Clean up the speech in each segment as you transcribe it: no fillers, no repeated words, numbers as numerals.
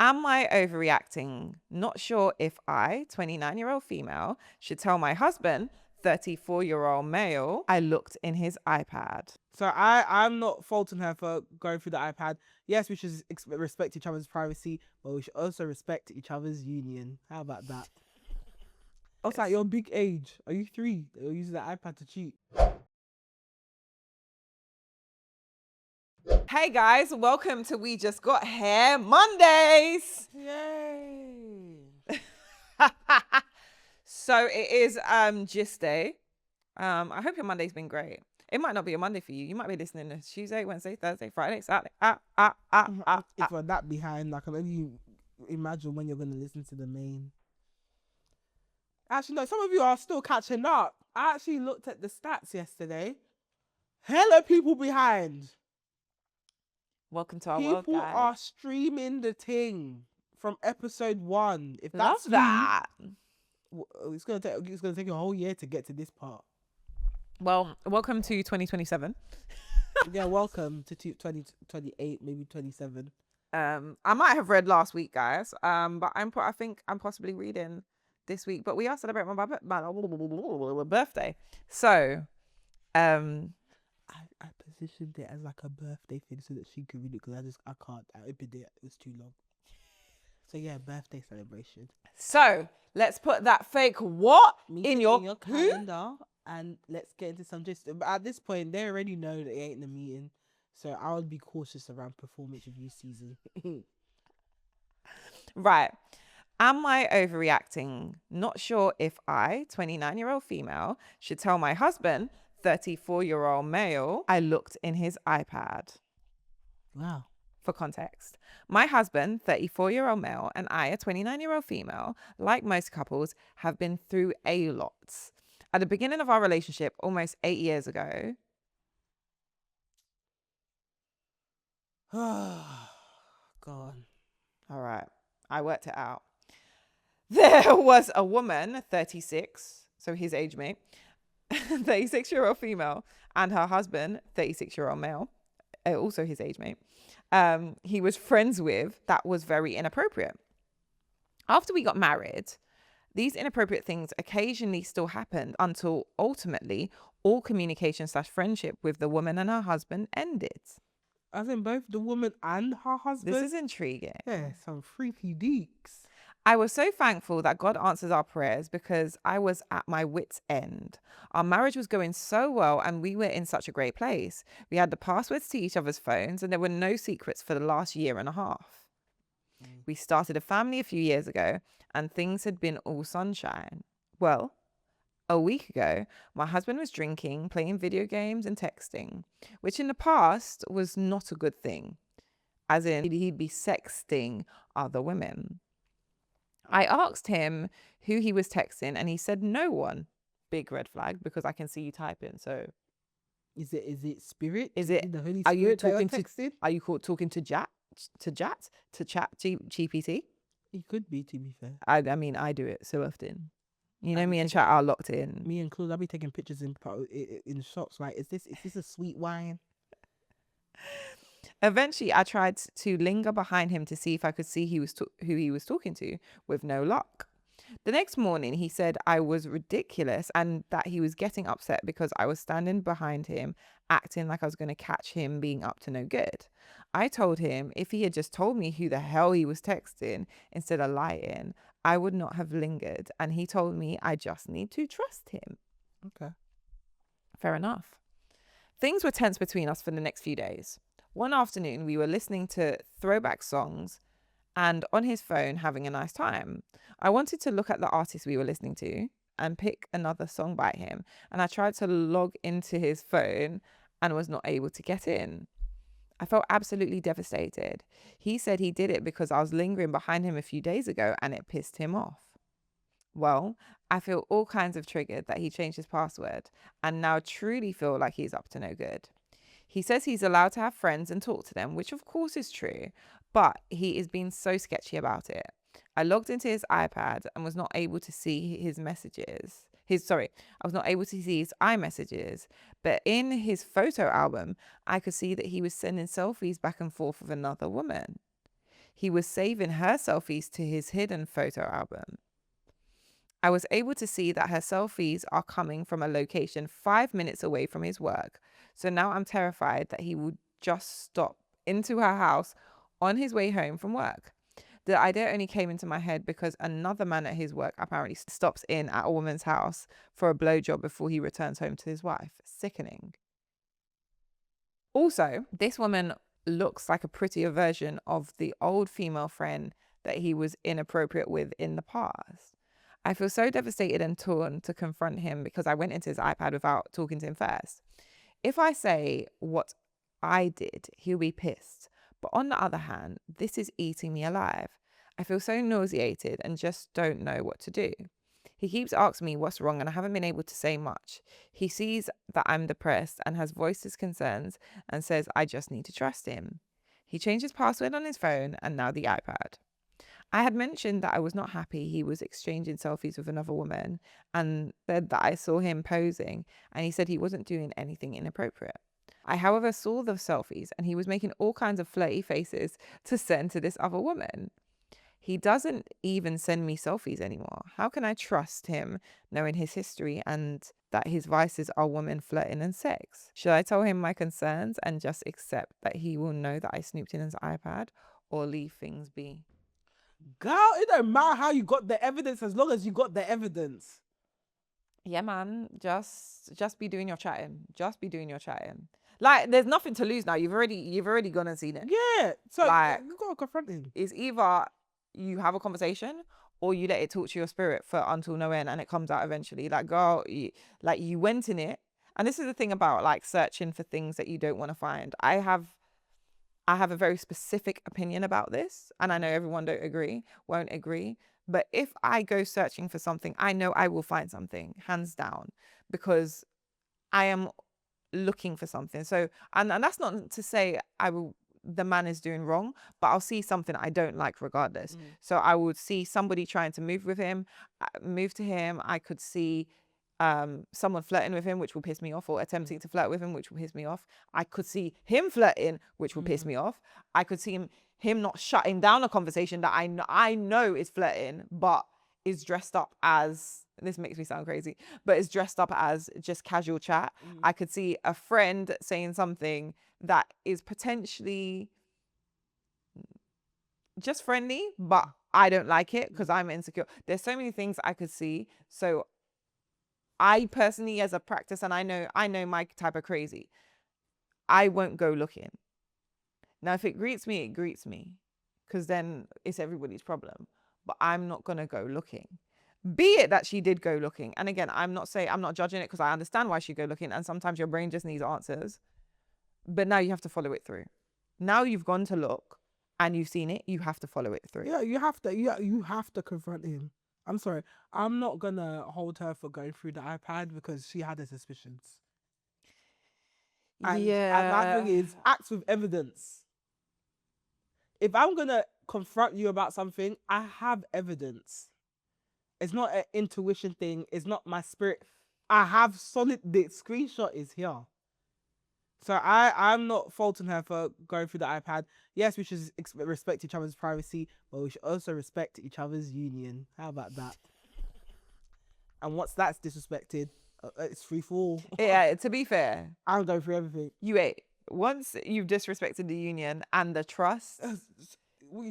Am I overreacting? Not sure if I, 29-year-old female, should tell my husband, 34-year-old male, I looked in his iPad. So I'm not faulting her for going through the iPad. Yes, we should respect each other's privacy, but we should also respect each other's union. How about that? Also, at your big age, are you 3? You're using the iPad to cheat. Hey guys, welcome to We Just Got Hair Mondays. Yay! So it is Gist Day. I hope your Monday's been great. It might not be a Monday for you. You might be listening to Tuesday, Wednesday, Thursday, Friday, Saturday. If we're that behind, I can only imagine when you're going to listen to the main. Actually, no, some of you are still catching up. I actually looked at the stats yesterday. Hella people behind. Welcome to our world, People guys. are streaming the thing from episode 1. If Love that's that. it's gonna take a whole year to get to this part. Well, welcome to 2027. Yeah, welcome to 2028, maybe 27. I might have read last week, guys. But I think I'm possibly reading this week. But we are celebrating my birthday. So, I positioned it as like a birthday thing so that she could read it because I can't. I opened it. It was too long. So yeah, birthday celebration. So let's put that fake what in your who? calendar and let's get into some gist. But at this point, they already know that it ain't the meeting, so I would be cautious around performance review season. Right. Am I overreacting? Not sure if I, 29-year-old female, should tell my husband, 34-year-old male, I looked in his iPad. Wow. For context, my husband, 34-year-old male, and I, a 29-year-old female, like most couples, have been through a lot. At the beginning of our relationship, almost 8 years ago. Gone. All right, I worked it out. There was a woman, 36, so his age mate, 36-year-old female, and her husband, 36-year-old male, also his age mate, he was friends with, that was very inappropriate. After we got married, these inappropriate things occasionally still happened until ultimately all communication / friendship with the woman and her husband ended. As in both the woman and her husband? This is intriguing. Yeah, some freaky deeks. I was so thankful that God answers our prayers because I was at my wit's end. Our marriage was going so well and we were in such a great place. We had the passwords to each other's phones and there were no secrets for the last year and a half. We started a family a few years ago and things had been all sunshine. Well, a week ago, my husband was drinking, playing video games and texting, which in the past was not a good thing, as in he'd be sexting other women. I asked him who he was texting and he said no one. Big red flag because I can see you typing. So is it spirit? Is it the Holy Spirit? Are you talking to Are you talking to chat GPT? He could be, to be fair. I mean, I do it so often. You know, me and chat are locked in. Me and Claude, I'll be taking pictures in shops. Like, is this a sweet wine? Eventually, I tried to linger behind him to see if I could see who he was talking to, with no luck. The next morning, he said I was ridiculous and that he was getting upset because I was standing behind him, acting like I was going to catch him being up to no good. I told him if he had just told me who the hell he was texting instead of lying, I would not have lingered. And he told me I just need to trust him. Okay. Fair enough. Things were tense between us for the next few days. One afternoon, we were listening to throwback songs and on his phone having a nice time. I wanted to look at the artist we were listening to and pick another song by him. And I tried to log into his phone and was not able to get in. I felt absolutely devastated. He said he did it because I was lingering behind him a few days ago and it pissed him off. Well, I feel all kinds of triggered that he changed his password and now truly feel like he's up to no good. He says he's allowed to have friends and talk to them, which of course is true, but he is being so sketchy about it. I logged into his iPad and was not able to see his messages. I was not able to see his iMessages, but in his photo album, I could see that he was sending selfies back and forth with another woman. he was saving her selfies to his hidden photo album. I was able to see that her selfies are coming from a location 5 minutes away from his work. So now I'm terrified that he would just stop into her house on his way home from work. The idea only came into my head because another man at his work apparently stops in at a woman's house for a blowjob before he returns home to his wife. Sickening. Also, this woman looks like a prettier version of the old female friend that he was inappropriate with in the past. I feel so devastated and torn to confront him because I went into his iPad without talking to him first. If I say what I did, he'll be pissed. But on the other hand, this is eating me alive. I feel so nauseated and just don't know what to do. He keeps asking me what's wrong and I haven't been able to say much. He sees that I'm depressed and has voiced his concerns and says I just need to trust him. He changed his password on his phone and now the iPad. I had mentioned that I was not happy he was exchanging selfies with another woman and said that I saw him posing and he said he wasn't doing anything inappropriate. I, however, saw the selfies and he was making all kinds of flirty faces to send to this other woman. He doesn't even send me selfies anymore. How can I trust him knowing his history and that his vices are women flirting and sex? Should I tell him my concerns and just accept that he will know that I snooped in his iPad or leave things be? Girl, it don't matter how you got the evidence as long as you got the evidence. Yeah, man. Just be doing your chatting. Just be doing your chatting. Like, there's nothing to lose now. You've already gone and seen it. Yeah. So Like, you gotta confront him. It's either you have a conversation or you let it talk to your spirit for until no end and it comes out eventually. Like, girl, you went in it. And this is the thing about like searching for things that you don't want to find. I have a very specific opinion about this, and I know everyone won't agree. But if I go searching for something, I know I will find something, hands down, because I am looking for something. So, and that's not to say the man is doing wrong, but I'll see something I don't like regardless. So I would see somebody trying to move to him. I could see someone flirting with him, which will piss me off, or attempting to flirt with him, which will piss me off. I could see him flirting, which will piss me off. I could see him not shutting down a conversation that I know is flirting, but is dressed up as, this makes me sound crazy, but is dressed up as just casual chat. I could see a friend saying something that is potentially just friendly, but I don't like it because I'm insecure. There's so many things I could see. So I personally, as a practice, and I know my type of crazy, I won't go looking. Now, if it greets me, it greets me, because then it's everybody's problem. But I'm not gonna go looking. Be it that she did go looking, and again, I'm not judging it because I understand why she go looking, and sometimes your brain just needs answers. But now you have to follow it through. Now you've gone to look, and you've seen it. You have to follow it through. Yeah, you have to. Yeah, you have to confront him. I'm sorry. I'm not gonna hold her for going through the iPad because she had her suspicions. And my thing is, act with evidence. If I'm gonna confront you about something, I have evidence. It's not an intuition thing. It's not my spirit. I have solid. The screenshot is here. So I'm not faulting her for going through the iPad. Yes, we should respect each other's privacy, but we should also respect each other's union. How about that? And once that's disrespected, it's free for all. Yeah, to be fair, I'm going through everything. Once you've disrespected the union and the trust,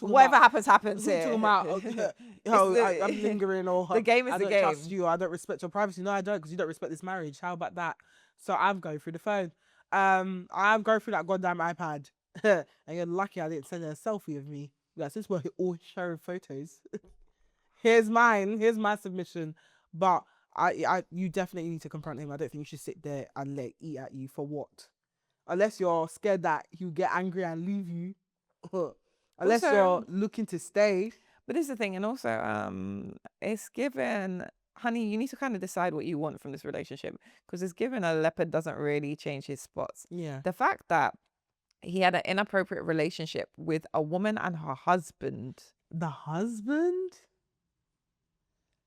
whatever happens here. What are you talking about? I'm lingering, or the game is the game. I don't trust you. I don't respect your privacy. No, I don't, because you don't respect this marriage. How about that? So I'm going through the phone. I'm going through that goddamn iPad. And you're lucky I didn't send her a selfie of me. Yeah, since we're all sharing photos. Here's mine. Here's my submission. But you definitely need to confront him. I don't think you should sit there and let it eat at you for what? Unless you're scared that he'll get angry and leave you. Unless you're looking to stay. But this is the thing, and also it's given, honey, you need to kind of decide what you want from this relationship, because it's given a leopard doesn't really change his spots. Yeah. The fact that he had an inappropriate relationship with a woman and her husband. The husband?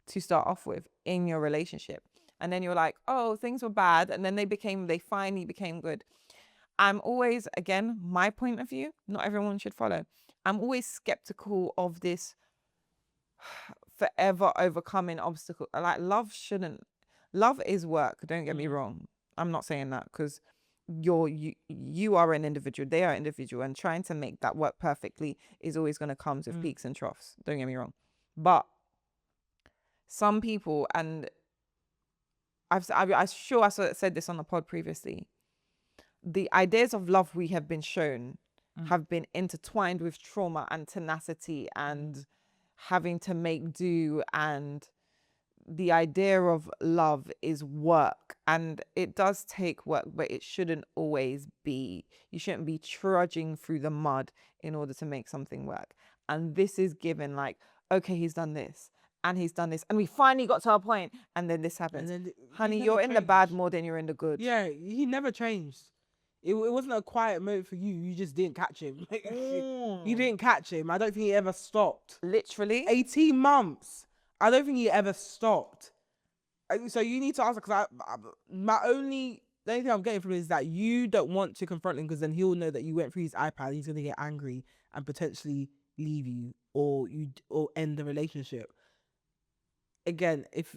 To start off with in your relationship. And then you're like, oh, things were bad. And then they finally became good. I'm always, again, my point of view, not everyone should follow. I'm always skeptical of this forever overcoming obstacle. Like love is work. Don't get me wrong. I'm not saying that, because you are an individual, they are individual, and trying to make that work perfectly is always going to come with peaks and troughs. Don't get me wrong. But some people, and I'm sure I said this on the pod previously, the ideas of love we have been shown have been intertwined with trauma and tenacity and having to make do, and the idea of love is work, and it does take work, but it shouldn't always be. You shouldn't be trudging through the mud in order to make something work. And this is given, like, okay, he's done this and he's done this, and we finally got to a point, and then this happens. Honey, you're in the bad more than you're in the good. Yeah, he never changed. It wasn't a quiet moment for you. You just didn't catch him. You didn't catch him. I don't think he ever stopped. Literally 18 months. I don't think he ever stopped. So you need to answer, because the only thing I'm getting from it is that you don't want to confront him, because then he'll know that you went through his iPad. He's gonna get angry and potentially leave you, or end the relationship. Again, if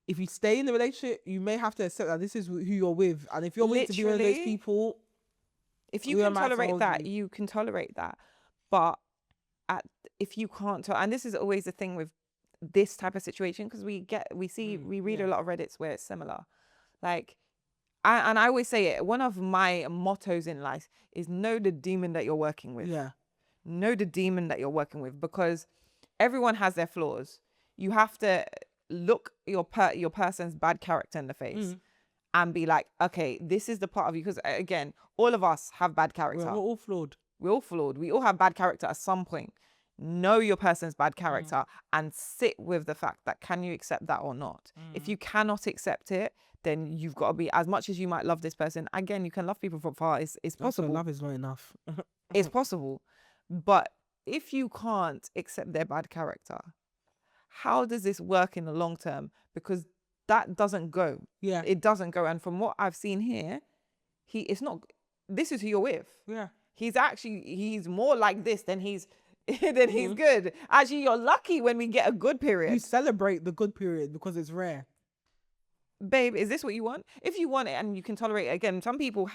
you stay in the relationship, you may have to accept that this is who you're with, and if you're willing to be one of those people, if you can tolerate that, you can tolerate that. But if you can't, and this is always the thing with this type of situation, because we read a lot of Reddits where it's similar. Like, I always say it. One of my mottos in life is know the demon that you're working with. Yeah, know the demon that you're working with, because everyone has their flaws. You have to look your person's bad character in the face and be like, okay, this is the part of you, because again, all of us have bad character. we're all flawed. We're all flawed. We all have bad character at some point. Know your person's bad character and sit with the fact that, can you accept that or not? If you cannot accept it, then you've got to be, as much as you might love this person, again, you can love people from far. It's possible. Love is not enough. It's possible. But if you can't accept their bad character, how does this work in the long term? Because that doesn't go. Yeah. It doesn't go. And from what I've seen here, this is who you're with. Yeah. He's more like this than he's good. Actually, you're lucky when we get a good period. You celebrate the good period because it's rare. Babe, is this what you want? If you want it and you can tolerate it, again, some people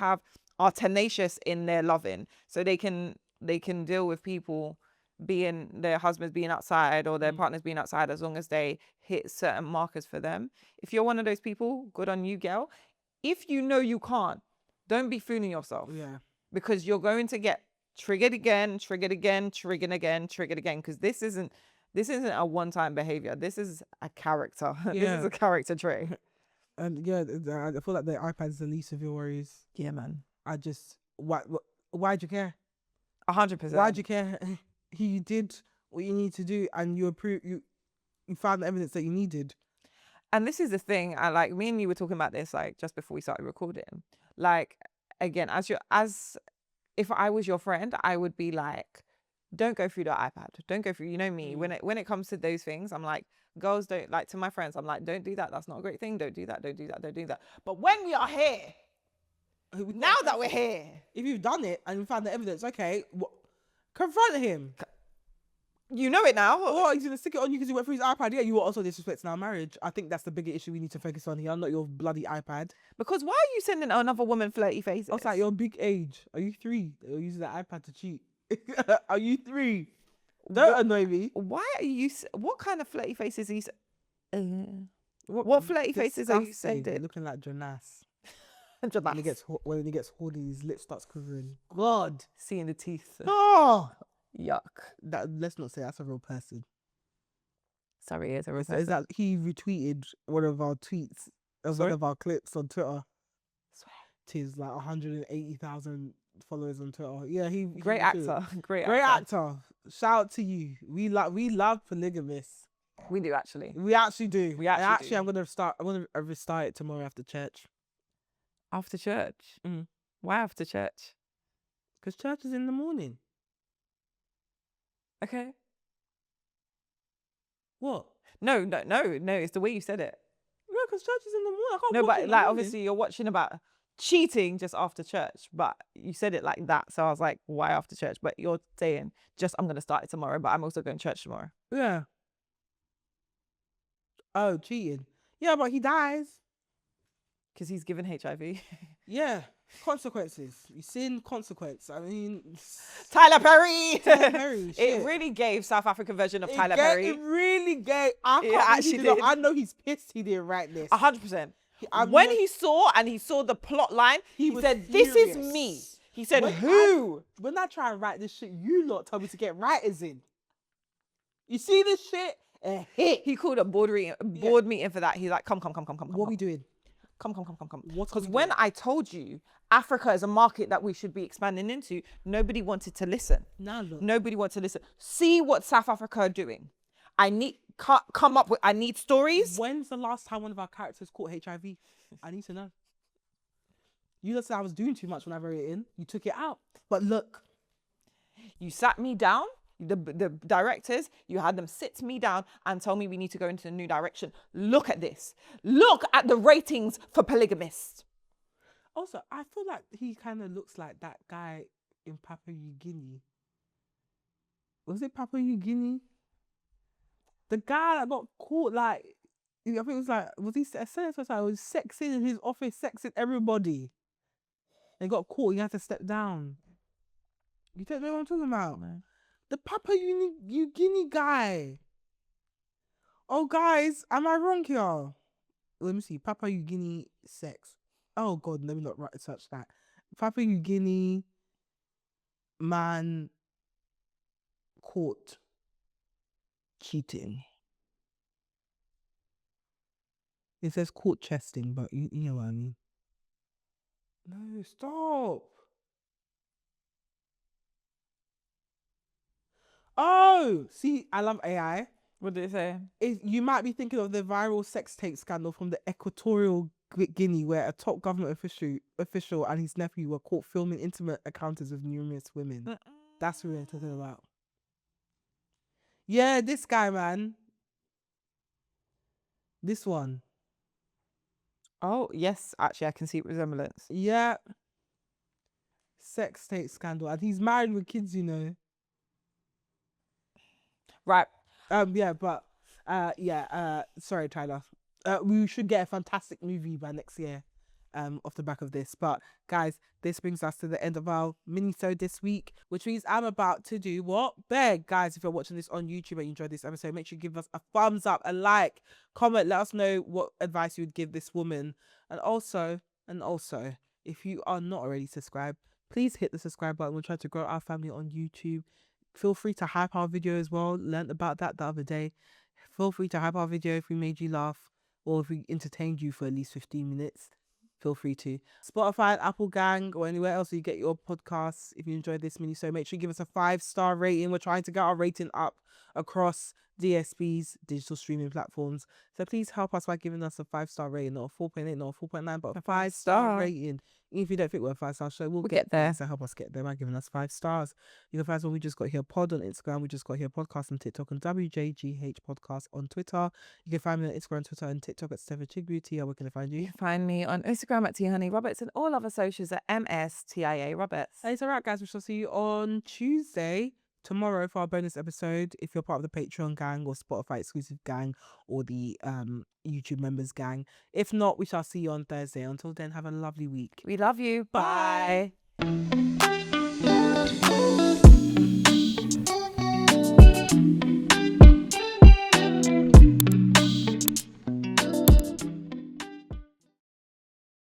are tenacious in their loving, so they can deal with people their husbands being outside or their partners being outside, as long as they hit certain markers for them. If you're one of those people, good on you, girl. If you know you can't, don't be fooling yourself. Yeah. Because you're going to get triggered again, because this isn't a one-time behavior. This is a character. Yeah. This is a character trait. And yeah, I feel like the iPad is the least of your worries. Yeah, man. Why'd you care? 100%. Why'd you care? You did what you need to do, and you found the evidence that you needed. And this is the thing. Me and you were talking about this just before we started recording. Again, if I was your friend, I would be like, don't go through the iPad. Don't go through. You know me. When it comes to those things, I'm like, girls don't to my friends. I'm like, don't do that. That's not a great thing. Don't do that. Don't do that. Don't do that. But when we are here, now that we're here, if you've done it and you found the evidence, okay, confront him. You know it now. Or he's gonna stick it on you because you went through his iPad. Yeah, you were also disrespecting our marriage. I think that's the bigger issue we need to focus on here, not your bloody iPad. Because why are you sending another woman flirty faces? I was like, your big age. Are you 3? You're using the iPad to cheat. Are you 3? Don't annoy me. Why are you? What kind of flirty faces are you? What flirty faces are you sending? Looking like Jonas. Jonas. When he gets horny, his lip starts quivering. God, seeing the teeth. Oh, yuck. Let's not say that's a real person. Sorry, it's a real person. Is that he retweeted one of our tweets, one of our clips on Twitter? Tis like 180,000 followers on Twitter. Yeah, great actor. Great actor. Shout out to you. We love polygamists. We do actually. We actually do. Do. I'm gonna restart it tomorrow after church. After church? Why after church? Because church is in the morning. Okay. What? No. It's the way you said it. Yeah, because church is in the morning. I can't no, watch but it in the morning. obviously you're watching about cheating just after church, but you said it like that. So I was like, why after church? But you're saying just, I'm going to start it tomorrow, but I'm also going to church tomorrow. Yeah. Oh, cheating. Yeah, but he dies. Because he's given HIV. Yeah. Consequences. You sin, consequence. I mean, Tyler Perry. Tyler Perry. It really gave South African version of Tyler Perry. It really gave. I It can't actually believe did. I know he's pissed he didn't write this. 100%. When he saw the plot line, he said, furious. this is me. He said, who? When I try and write this shit, you lot tell me to get writers in. You see this shit? A hit. He called a board meeting for that. He's like, come. What are we doing? Come. Because when I told you Africa is a market that we should be expanding into, nobody wanted to listen. Now look. Nobody wanted to listen. See what South Africa are doing. I need stories. When's the last time one of our characters caught HIV? I need to know. You just said I was doing too much when I wrote it in. You took it out. But look. You sat me down. The directors, you had them sit me down and tell me we need to go into a new direction. Look at this. Look at the ratings for polygamists. Also, I feel like he kind of looks like that guy in Papua New Guinea. Was it Papua New Guinea? The guy that got caught, like, I think it was like, was he a senator? He was sexing in his office, sexing everybody. And he got caught, he had to step down. You don't know what I'm talking about? No. The Papua New Guinea guy. Oh, guys, am I wrong here? Let me see. Papua New Guinea sex. Oh, God, let me not touch that. Papua New Guinea man caught cheating. It says caught chesting, but you know what I mean. No, stop. Oh, see, I love AI. What did it say? You might be thinking of the viral sex tape scandal from the Equatorial Guinea, where a top government official and his nephew were caught filming intimate encounters with numerous women. That's what we're talking about. Yeah, this guy, man. This one. Oh, yes, actually, I can see resemblance. Yeah. Sex tape scandal. And he's married with kids, you know. Right. Sorry, Tyler. We should get a fantastic movie by next year off the back of this. But guys, this brings us to the end of our mini-sode this week, which means I'm about to do what? Beg. Guys, if you're watching this on YouTube and you enjoyed this episode, make sure you give us a thumbs up, a like, comment, let us know what advice you would give this woman. And also, if you are not already subscribed, please hit the subscribe button. We're trying to grow our family on YouTube. Feel free to hype our video as well. Learned about that the other day. Feel free to hype our video if we made you laugh or if we entertained you for at least 15 minutes. Feel free to. Spotify, Apple Gang, or anywhere else you get your podcasts. If you enjoyed this mini, so make sure you give us a 5-star rating. We're trying to get our rating up across DSPs, digital streaming platforms. So please help us by giving us a 5-star rating, not a 4.8, not a 4.9, but a 5-star rating. Even if you don't think we're a 5-star show, we'll get there. So help us get there by giving us 5 stars. You can find us on We Just Got Here Pod on Instagram, We Just Got Here Podcast on TikTok, and WJGH Podcast on Twitter. You can find me on Instagram, Twitter, and TikTok at Steph Tia. Tia, where can I find you? You can find me on Instagram at THoneyRoberts and all other socials at MSTIA Roberts. It's alright, guys. We shall see you on Tuesday, tomorrow, for our bonus episode. If you're part of the Patreon gang or Spotify exclusive gang or the YouTube members gang. If not, we shall see you on Thursday. Until then, have a lovely week. We love you. Bye. Bye.